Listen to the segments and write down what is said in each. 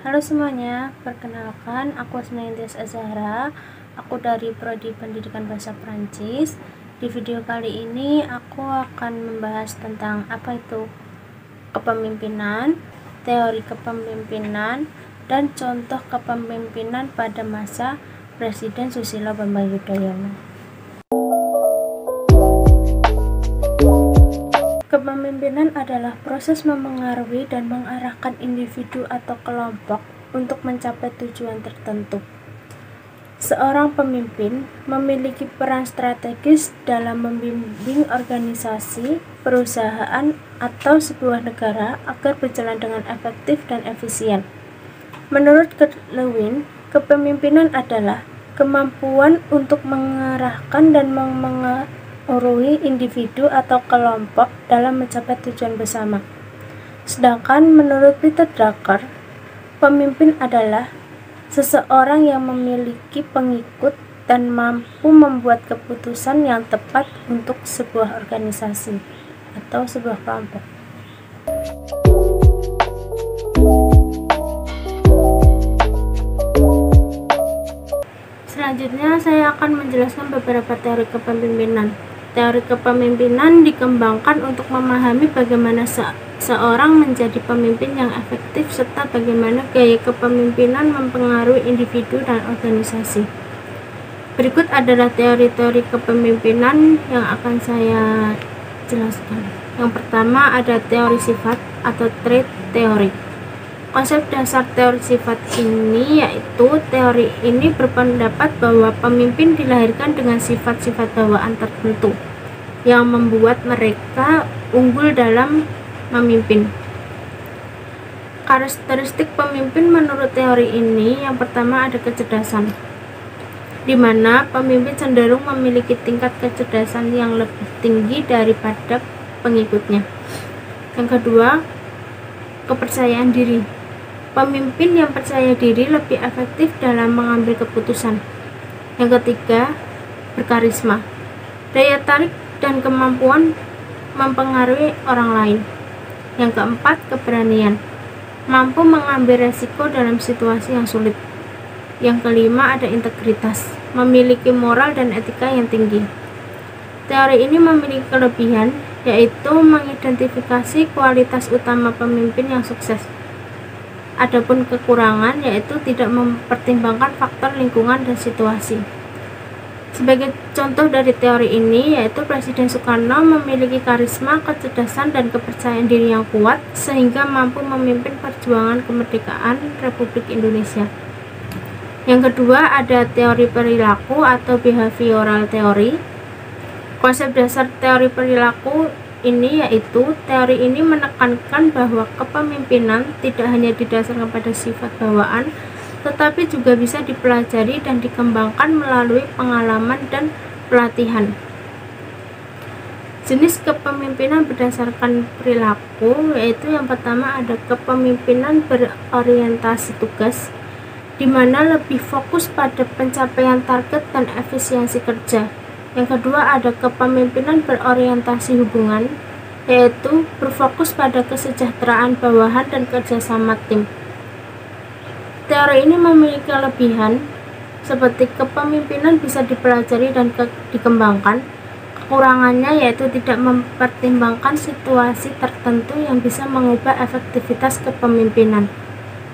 Halo semuanya, perkenalkan aku Asnaintias Azahra. Aku dari Prodi Pendidikan Bahasa Prancis. Di video kali ini aku akan membahas tentang apa itu kepemimpinan, teori kepemimpinan, dan contoh kepemimpinan pada masa Presiden Susilo Bambang Yudhoyono. Kepemimpinan adalah proses memengaruhi dan mengarahkan individu atau kelompok untuk mencapai tujuan tertentu. Seorang pemimpin memiliki peran strategis dalam membimbing organisasi, perusahaan, atau sebuah negara agar berjalan dengan efektif dan efisien. Menurut Kurt Lewin, kepemimpinan adalah kemampuan untuk mengarahkan dan mengaruhi individu atau kelompok dalam mencapai tujuan bersama. Sedangkan menurut Peter Drucker, pemimpin adalah seseorang yang memiliki pengikut dan mampu membuat keputusan yang tepat untuk sebuah organisasi atau sebuah kelompok. Selanjutnya saya akan menjelaskan beberapa teori kepemimpinan. Teori kepemimpinan dikembangkan untuk memahami bagaimana seorang menjadi pemimpin yang efektif serta bagaimana gaya kepemimpinan mempengaruhi individu dan organisasi. Berikut adalah teori-teori kepemimpinan yang akan saya jelaskan. Yang pertama ada teori sifat atau trait theory. Konsep dasar teori sifat ini yaitu teori ini berpendapat bahwa pemimpin dilahirkan dengan sifat-sifat bawaan tertentu yang membuat mereka unggul dalam memimpin. Karakteristik pemimpin menurut teori ini yang pertama ada kecerdasan, di mana pemimpin cenderung memiliki tingkat kecerdasan yang lebih tinggi daripada pengikutnya. Yang kedua, kepercayaan diri. Pemimpin yang percaya diri lebih efektif dalam mengambil keputusan. Yang ketiga, berkarisma. Daya tarik dan kemampuan mempengaruhi orang lain. Yang keempat, keberanian. Mampu mengambil resiko dalam situasi yang sulit. Yang kelima, ada integritas. Memiliki moral dan etika yang tinggi. Teori ini memiliki kelebihan, yaitu mengidentifikasi kualitas utama pemimpin yang sukses. Adapun kekurangan yaitu tidak mempertimbangkan faktor lingkungan dan situasi. Sebagai contoh dari teori ini yaitu Presiden Soekarno memiliki karisma, kecerdasan, dan kepercayaan diri yang kuat sehingga mampu memimpin perjuangan kemerdekaan Republik Indonesia. Yang kedua ada teori perilaku atau behavioral theory. Konsep dasar teori perilaku ini yaitu teori ini menekankan bahwa kepemimpinan tidak hanya didasarkan pada sifat bawaan tetapi juga bisa dipelajari dan dikembangkan melalui pengalaman dan pelatihan. Jenis kepemimpinan berdasarkan perilaku yaitu yang pertama ada kepemimpinan berorientasi tugas, di mana lebih fokus pada pencapaian target dan efisiensi kerja. Yang kedua ada kepemimpinan berorientasi hubungan, yaitu berfokus pada kesejahteraan bawahan dan kerjasama tim. Teori ini memiliki kelebihan seperti kepemimpinan bisa dipelajari dan dikembangkan. Kekurangannya yaitu tidak mempertimbangkan situasi tertentu yang bisa mengubah efektivitas kepemimpinan.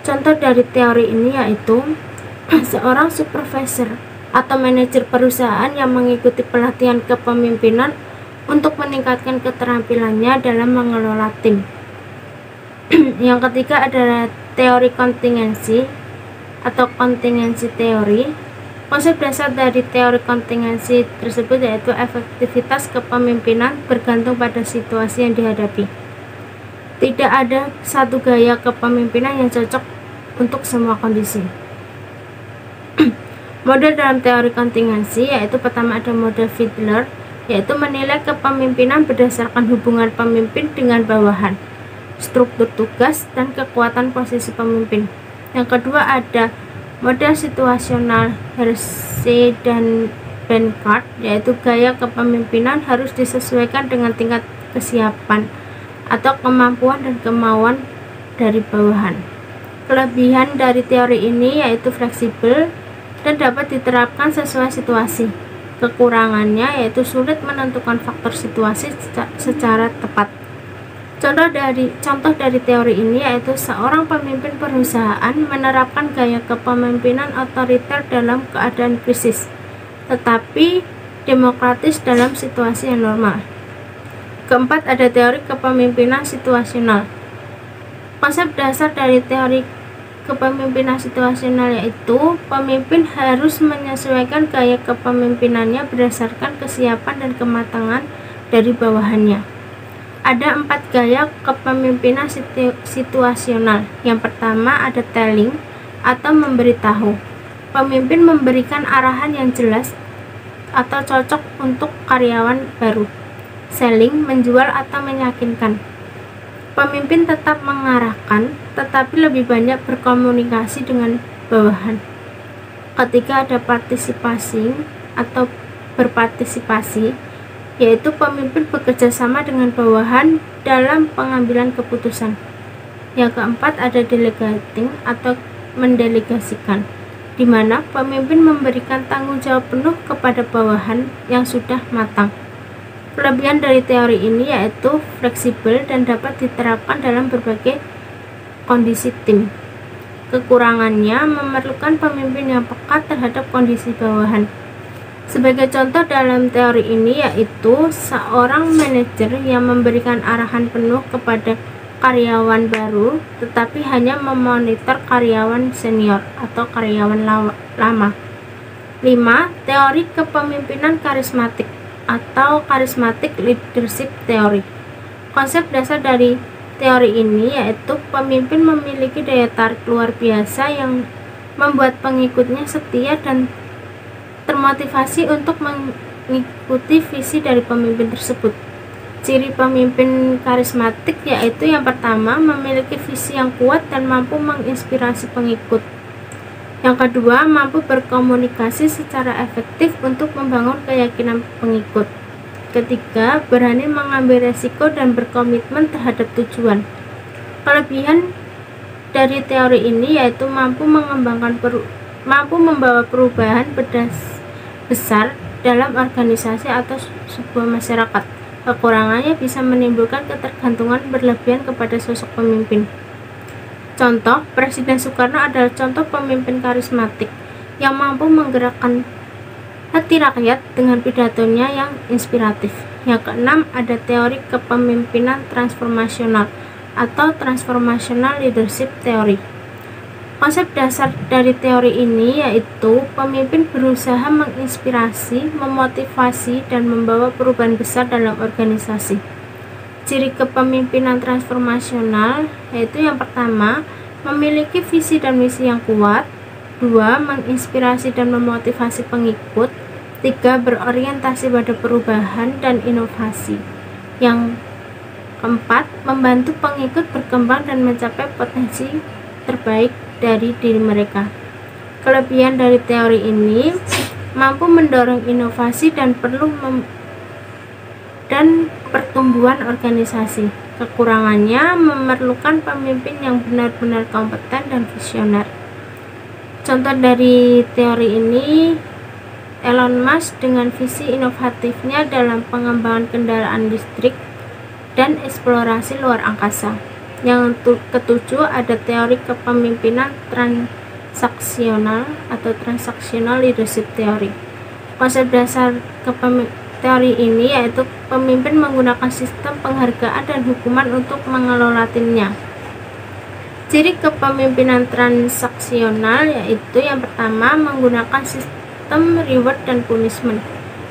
Contoh dari teori ini yaitu seorang supervisor atau manajer perusahaan yang mengikuti pelatihan kepemimpinan untuk meningkatkan keterampilannya dalam mengelola tim. Yang ketiga adalah teori kontingensi atau kontingensi teori. Konsep dasar dari teori kontingensi tersebut yaitu efektivitas kepemimpinan bergantung pada situasi yang dihadapi. Tidak ada satu gaya kepemimpinan yang cocok untuk semua kondisi. Model dalam teori kontingensi yaitu pertama ada model Fiedler, yaitu menilai kepemimpinan berdasarkan hubungan pemimpin dengan bawahan, struktur tugas, dan kekuatan posisi pemimpin. Yang kedua ada model situasional Hersey dan Benkart, yaitu gaya kepemimpinan harus disesuaikan dengan tingkat kesiapan atau kemampuan dan kemauan dari bawahan. Kelebihan dari teori ini yaitu fleksibel dan dapat diterapkan sesuai situasi. Kekurangannya yaitu sulit menentukan faktor situasi secara tepat. Contoh dari teori ini yaitu seorang pemimpin perusahaan menerapkan gaya kepemimpinan otoriter dalam keadaan krisis, tetapi demokratis dalam situasi yang normal. Keempat, ada teori kepemimpinan situasional. Konsep dasar dari teori kepemimpinan situasional yaitu pemimpin harus menyesuaikan gaya kepemimpinannya berdasarkan kesiapan dan kematangan dari bawahannya. Ada 4 gaya kepemimpinan situasional. Yang pertama ada telling atau memberitahu. Pemimpin memberikan arahan yang jelas atau cocok untuk karyawan baru. Selling, menjual atau meyakinkan. Pemimpin tetap mengarahkan, tetapi lebih banyak berkomunikasi dengan bawahan. Ketika ada partisipasi atau berpartisipasi, yaitu pemimpin bekerja sama dengan bawahan dalam pengambilan keputusan. Yang keempat ada delegating atau mendelegasikan, di mana pemimpin memberikan tanggung jawab penuh kepada bawahan yang sudah matang. Kelebihan dari teori ini yaitu fleksibel dan dapat diterapkan dalam berbagai kondisi tim. Kekurangannya memerlukan pemimpin yang peka terhadap kondisi bawahan. Sebagai contoh dalam teori ini yaitu seorang manajer yang memberikan arahan penuh kepada karyawan baru tetapi hanya memonitor karyawan senior atau karyawan lama. 5. Teori kepemimpinan karismatik atau charismatic leadership theory. Konsep dasar dari teori ini yaitu pemimpin memiliki daya tarik luar biasa yang membuat pengikutnya setia dan termotivasi untuk mengikuti visi dari pemimpin tersebut. Ciri pemimpin karismatik yaitu yang pertama memiliki visi yang kuat dan mampu menginspirasi pengikut. Yang kedua, mampu berkomunikasi secara efektif untuk membangun keyakinan pengikut. Ketiga, berani mengambil resiko dan berkomitmen terhadap tujuan. Kelebihan dari teori ini yaitu mampu membawa perubahan besar dalam organisasi atau sebuah masyarakat. Kekurangannya bisa menimbulkan ketergantungan berlebihan kepada sosok pemimpin. Contoh, Presiden Soekarno adalah contoh pemimpin karismatik yang mampu menggerakkan hati rakyat dengan pidatonya yang inspiratif. Yang keenam, ada teori kepemimpinan transformasional atau transformational leadership theory. Konsep dasar dari teori ini yaitu pemimpin berusaha menginspirasi, memotivasi, dan membawa perubahan besar dalam organisasi. Ciri kepemimpinan transformasional yaitu yang pertama, memiliki visi dan misi yang kuat. 2. Menginspirasi dan memotivasi pengikut. 3. Berorientasi pada perubahan dan inovasi. Yang keempat, membantu pengikut berkembang dan mencapai potensi terbaik dari diri mereka. Kelebihan dari teori ini mampu mendorong inovasi dan pertumbuhan organisasi. Kekurangannya memerlukan pemimpin yang benar-benar kompeten dan visioner. Contoh dari teori ini, Elon Musk dengan visi inovatifnya dalam pengembangan kendaraan listrik dan eksplorasi luar angkasa. Yang ketujuh, ada teori kepemimpinan transaksional atau transactional leadership theory. Konsep dasar teori ini yaitu pemimpin menggunakan sistem penghargaan dan hukuman untuk mengelola timnya. Ciri kepemimpinan transaksional yaitu yang pertama, menggunakan sistem reward dan punishment.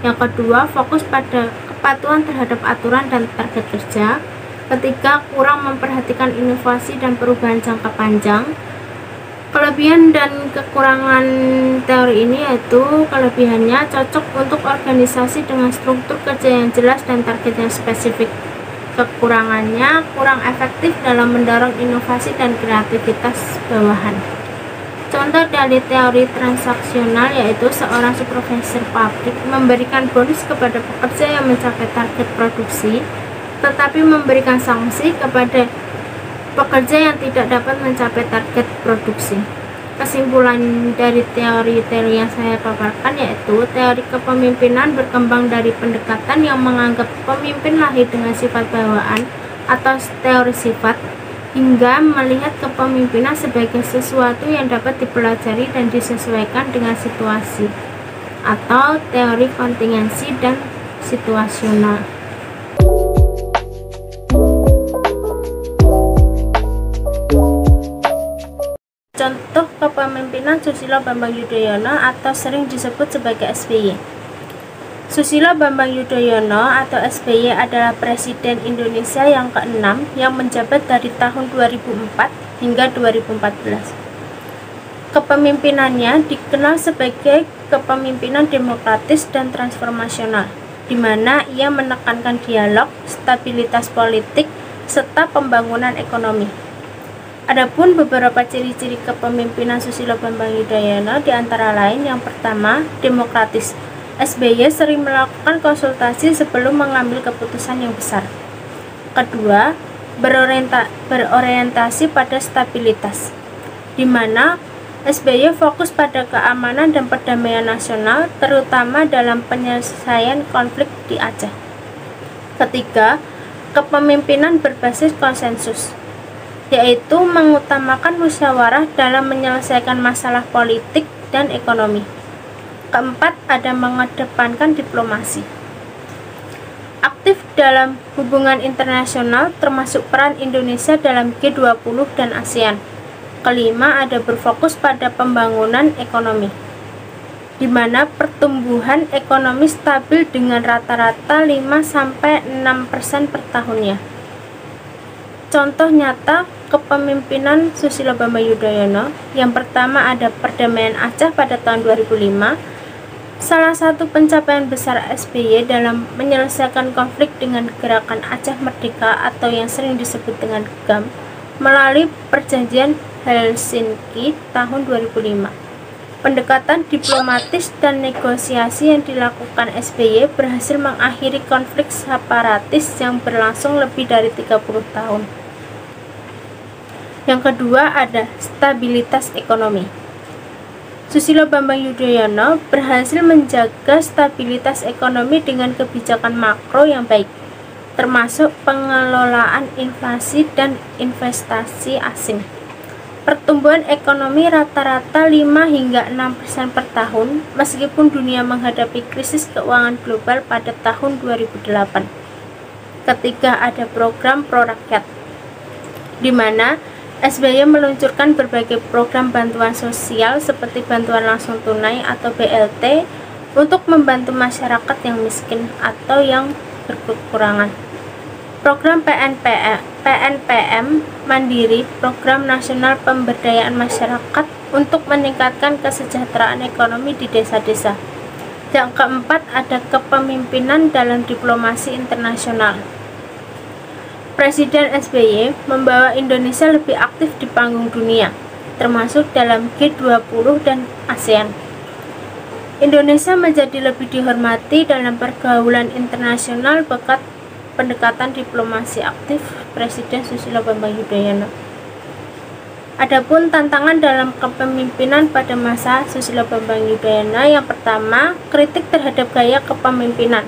Yang kedua, fokus pada kepatuhan terhadap aturan dan target kerja. Ketiga, kurang memperhatikan inovasi dan perubahan jangka panjang. Kelebihan dan kekurangan teori ini yaitu kelebihannya cocok untuk organisasi dengan struktur kerja yang jelas dan target yang spesifik. Kekurangannya kurang efektif dalam mendorong inovasi dan kreativitas bawahan. Contoh dari teori transaksional yaitu seorang supervisor pabrik memberikan bonus kepada pekerja yang mencapai target produksi, tetapi memberikan sanksi kepada pekerja yang tidak dapat mencapai target produksi. Kesimpulan dari teori-teori yang saya paparkan yaitu teori kepemimpinan berkembang dari pendekatan yang menganggap pemimpin lahir dengan sifat bawaan atau teori sifat, hingga melihat kepemimpinan sebagai sesuatu yang dapat dipelajari dan disesuaikan dengan situasi, atau teori kontingensi dan situasional. Contoh kepemimpinan Susilo Bambang Yudhoyono atau sering disebut sebagai SBY. Susilo Bambang Yudhoyono atau SBY adalah Presiden Indonesia yang ke-6 yang menjabat dari tahun 2004 hingga 2014. Kepemimpinannya dikenal sebagai kepemimpinan demokratis dan transformasional, di mana ia menekankan dialog, stabilitas politik, serta pembangunan ekonomi. Adapun beberapa ciri-ciri kepemimpinan Susilo Bambang Yudhoyono diantara lain, yang pertama, demokratis. SBY sering melakukan konsultasi sebelum mengambil keputusan yang besar. Kedua, berorientasi pada stabilitas, di mana SBY fokus pada keamanan dan perdamaian nasional, terutama dalam penyelesaian konflik di Aceh. Ketiga, kepemimpinan berbasis konsensus, yaitu mengutamakan musyawarah dalam menyelesaikan masalah politik dan ekonomi. Keempat, ada mengedepankan diplomasi. Aktif dalam hubungan internasional termasuk peran Indonesia dalam G20 dan ASEAN. Kelima, ada berfokus pada pembangunan ekonomi, di mana pertumbuhan ekonomi stabil dengan rata-rata 5-6% per tahunnya. Contoh nyata kepemimpinan Susilo Bambang Yudhoyono, yang pertama ada perdamaian Aceh pada tahun 2005. Salah satu pencapaian besar SBY dalam menyelesaikan konflik dengan Gerakan Aceh Merdeka atau yang sering disebut dengan GAM melalui perjanjian Helsinki tahun 2005. Pendekatan diplomatis dan negosiasi yang dilakukan SBY berhasil mengakhiri konflik separatis yang berlangsung lebih dari 30 tahun. Yang kedua ada stabilitas ekonomi. Susilo Bambang Yudhoyono berhasil menjaga stabilitas ekonomi dengan kebijakan makro yang baik, termasuk pengelolaan inflasi dan investasi asing. Pertumbuhan ekonomi rata-rata 5-6% per tahun, meskipun dunia menghadapi krisis keuangan global pada tahun 2008. Ketiga, ada program pro rakyat, di mana SBY meluncurkan berbagai program bantuan sosial seperti bantuan langsung tunai atau BLT untuk membantu masyarakat yang miskin atau yang berkekurangan. Program PNPM Mandiri, Program Nasional Pemberdayaan Masyarakat untuk meningkatkan kesejahteraan ekonomi di desa-desa. Yang keempat, ada kepemimpinan dalam diplomasi internasional. Presiden SBY membawa Indonesia lebih aktif di panggung dunia, termasuk dalam G20 dan ASEAN. Indonesia menjadi lebih dihormati dalam pergaulan internasional berkat pendekatan diplomasi aktif Presiden Susilo Bambang Yudhoyono. Adapun tantangan dalam kepemimpinan pada masa Susilo Bambang Yudhoyono, yang pertama, kritik terhadap gaya kepemimpinan.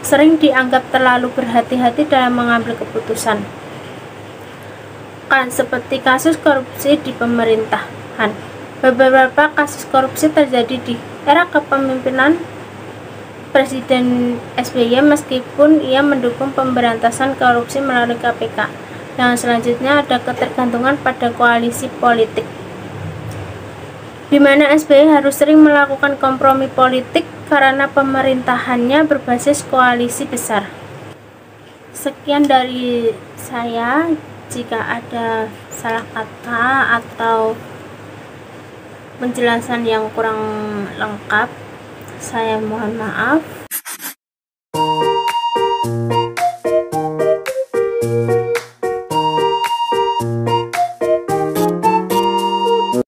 Sering dianggap terlalu berhati-hati dalam mengambil keputusan, seperti kasus korupsi di pemerintahan. Beberapa kasus korupsi terjadi di era kepemimpinan Presiden SBY, meskipun ia mendukung pemberantasan korupsi melalui KPK. Yang selanjutnya ada ketergantungan pada koalisi politik, di mana SBY harus sering melakukan kompromi politik karena pemerintahannya berbasis koalisi besar. Sekian dari saya. Jika ada salah kata atau penjelasan yang kurang lengkap, saya mohon maaf.